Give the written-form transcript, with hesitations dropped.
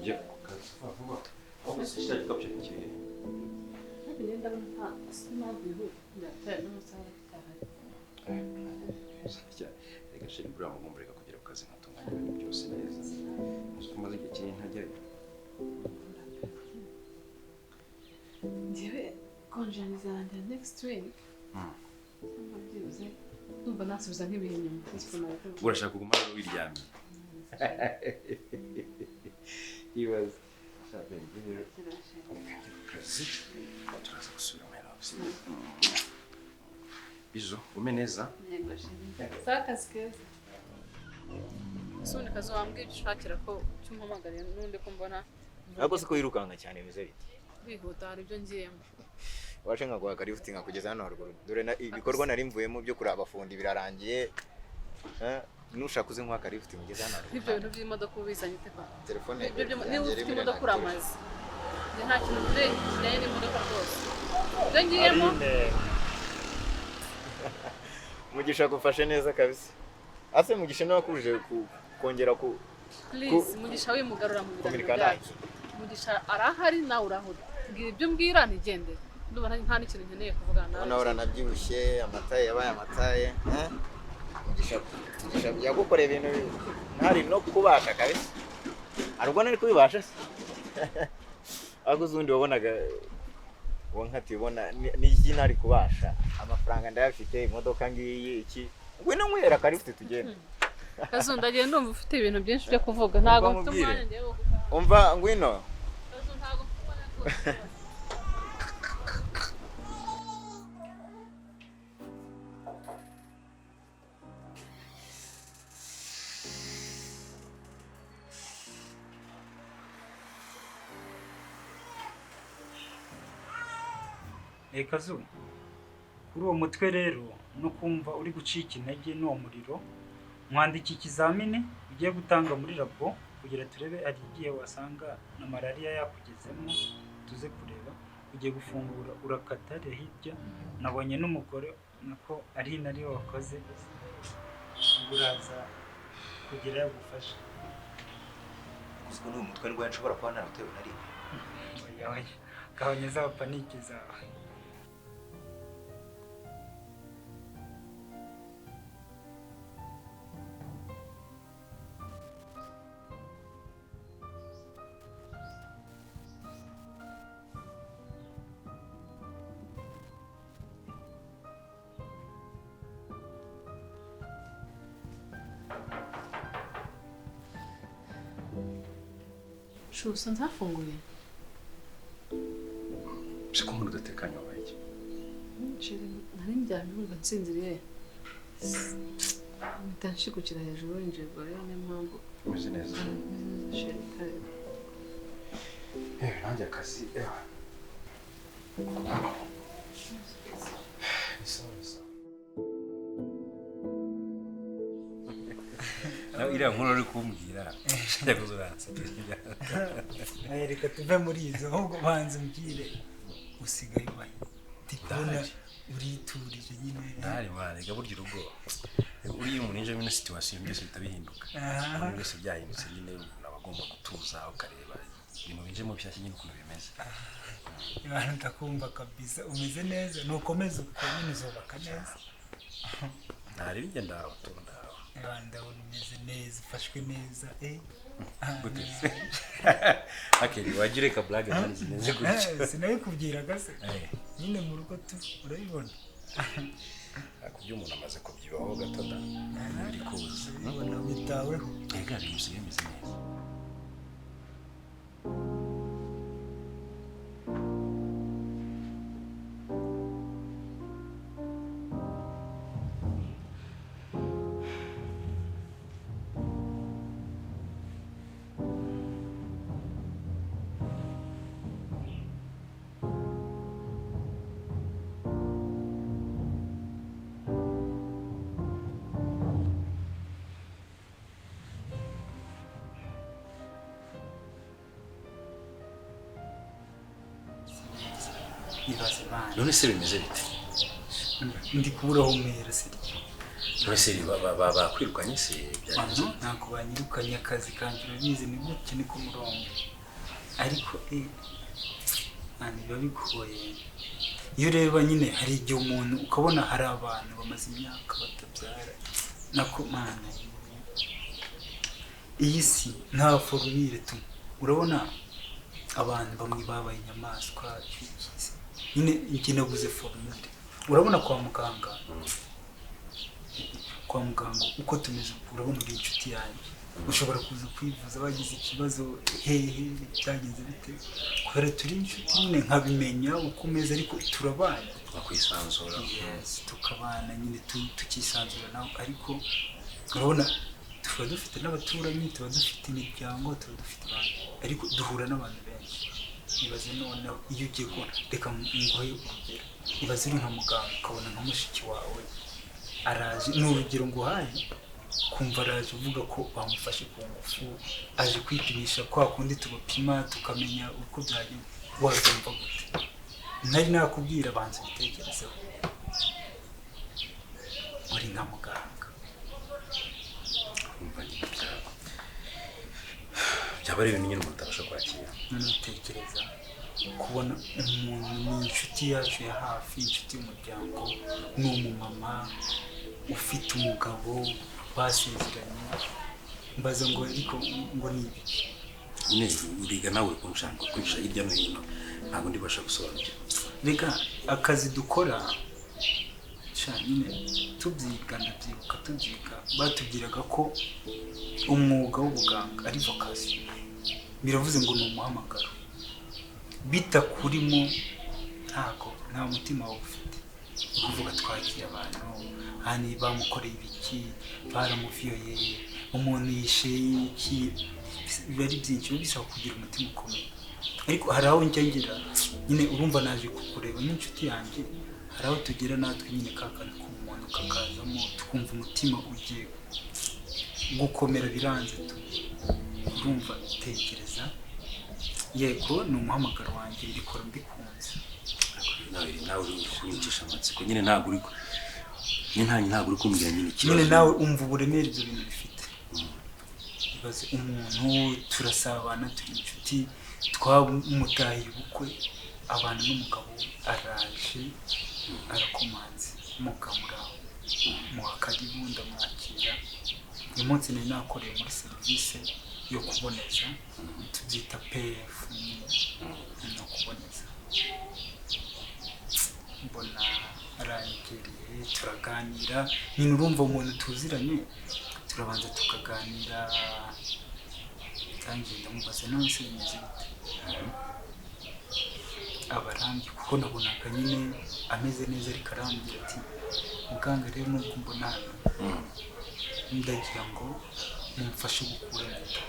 ujye ku kazi vuba ahubwo se kiriya gikapu cyawe kiri Hadi ndabona nta sinabwo ihutira cyane n'umusaza cyahari. Reka sheri buriya mugomba reka kugera ku kazi nkatunganya ibintu byose neza. Tumaze igihe kinini ntajyayo. Njyewe konjaniza yanjye next week. Mbabyibuze ndumva nasubiza nk'ibihe inyuma. Urashaka kuguma hano wiryamye. Ibaze. Kazi. Turaza gusubira mu ofisi. Bizo, ume neza? Yego sheri. Sakazi keza. Sone kazo wambwira ushakira ko cyumpamagariye n'undi ko mbona. Ariko siko yirukanga cyane bize biti. Bihuta hari ibyo ngiyemo. Waje nkaguha karifuti nkakugeza hano haruguru. Dore ibikorwa nari mvuyemo byo kuraba abafundi birarangiye. Nushaka uzi nkwa karifuti mugeza hano. Ibyo bintu by'imodoka ubizanye tepa. Telefone niba ufite imodoka uramaze. Nta kintu kijyanye n'imodoka rwose. Ibyo ngiyemo. Mugisha gufashe neza kabisa. Ase Mugisha nakuje kongera ku Please Mugisha wimugarura mu biganiro. Mugisha arahari nawe urahura. Ngira ibyo mbwira ntigende. Ndubona nta n'ikintu nkeneye kuvugana nawe. Ona uranabyibushye amataye yabaye amataye, Mugisha yagukoreye ibintu ntari no kubasha kabisa. Arubwo nari kubibasha se. Aguzundi wabonaga wonkati ubona n'iki ntari kubasha. Amafaranga ndayafite imodoka ngiyi iki. Ngwino nkwera karifuti tugende. Kazunda agiye ndumva ufite ibintu byinshi byo kuvuga ntago mfite umwanya ngiye wo kuvuga. Umva ngwino. Kazunda ntago mfite umwanya wo kuvuga. Kazu kuri uwo mutwe rero no kumva uri gucika intege n'uwo muriro mwandiki ikizamini ugiye gutanga muri labo kugira turebe ari igihe wasanga na malaria yakugezemo tuze kureba ugiye gufungura urakata hirya nabonye n'umugore nako ari nari wakoze uraza kugira yagufasha Uziko n'uwo mutwe ndwaye nshobora kuba naratewe nari oya gabanyeza panike zawe Shusa nzafunguye. Siko umuntu udatekanye wabaye iki? Nari njyamye numva nsinziriye. Ntanshikukira hejuru y'injego rero niyo mpamvu. Umeze neza. Sheri kare. Nanjye akazi. Iriya nkuru uri kumbwira njya kuzuransa. Reka tuve muri izo ahubwo banze umbwire usigaye ubaye ndikubona uriturije nyine ntari marega burya urugo uri umuntu inje muri situation byose bitabihinduka byose byahindutse nyine nabagomba gutuza ukareba ibintu binje mu byashye nyine ukuntu bimeze abantu ndakumva kabisa umeze neza nukomeza ukomene uzobaka neza ntari bigenda utunda ndabona umeze neza ufashwe neza gutese akeri wagire ka blague nani zineze gutya sinabikubwiraga se nyine mu rugo tu urabibona akubyo umuntu amaze kubyibaho gatoda biri kuza nabona witaweho ega bimeze neza ibaze bana none se bimeze bite ndi kuburaho umera se wese bakwirukanye se byagenze ntabwo banyirukanye akazi kanjye urabizi ni gutya ni ku murongo ariko biba bigoye iyo ureba nyine hari igihe umuntu ukabona hari abantu bamaze imyaka batabyara nako mana iyi si nta forumire tu urabona abantu bamwe babaye inyamaswa nyine njye nabuze forumire urabona kwa muganga uko tumeze urabona uri inshuti yanjye ushobora kuza kwivuza bagize ikibazo hehe byagenze bite kubera turi inshuti nyine nkabimenya uko umeze ariko turabana bakwisanzura tukabana nyine tukisanzura nawe ariko urabona tuba dufite n'abaturanyi tuba dufite imiryango tuba dufite abantu ariko duhura n'abantu benshi ibaze noneho iyo ugiye kubona reka nguhe urugero ibaze uri nka muganga ukabona nka mushiki wawe araje ni urugero nguhaye kumva araje uvuga ko bamufashe ku ngufu aje kwipimisha kwa kundi tubapima tukamenya uko byagenda wabyumva gute nari nakubwira banza ubitekerezeho uri nka muganga byaba ari ibintu nyine umuntu atabasha kwakira none utekereza kubona umuntu ni inshuti yacu ya hafi inshuti y'umuryango ni umumama ufite umugabo basezeranye mbaza ngo ariko ngo ni ibiki nyine uriga nawe uri kunshaka kwica hirya no hino ntabwo ndibasha gusobanukirwa reka akazi dukora nyine tubyiga ndabyibuka tubyiga batubwiraga ko umwuga w'ubuganga ari vocation biravuze ngo ni umuhamagaro bitakurimo nta mutima wawe ufite ukuvuga twagiye abantu hani bamukoreye ibiki baramuviyoye umuntu yishe iki biba ari byinshi biba bisaba kugira umutima ukomeye ariko hari aho njya ngira nyine urumva naje kukureba n'inshuti yanjye hari aho tugera natwe nyine kakana k'umuntu kakazamo tukumva umutima ugiye gukomera biranze urumva tekereza yego ni umuhamagaro wanjye mbikora mbikunze nawe uri kunyicisha amatsiko nyine ntabwo uri kumbwira nyine ikibazo nyine nawe umva uburemere ibyo bintu bifite ibaze umuntu turasabana turi inshuti twamutahiye ubukwe abantu n'umugabo araje arakomanze mukamuraho muhakaribu ndamwakira uyu munsi nari nakoreye muri serivisi yo kuboneza tubyita PF no kuboneza mbona aranyegereye turaganira nyine urumva umuntu tuziranye turabanza tukaganira kandi ndamubaza none se bimeze bite abarambi kuko nabonaga nyine ameze neza ariko arambwira ati muganga rero nubwo mbona hano ndagira ngo mumfashe gukura inda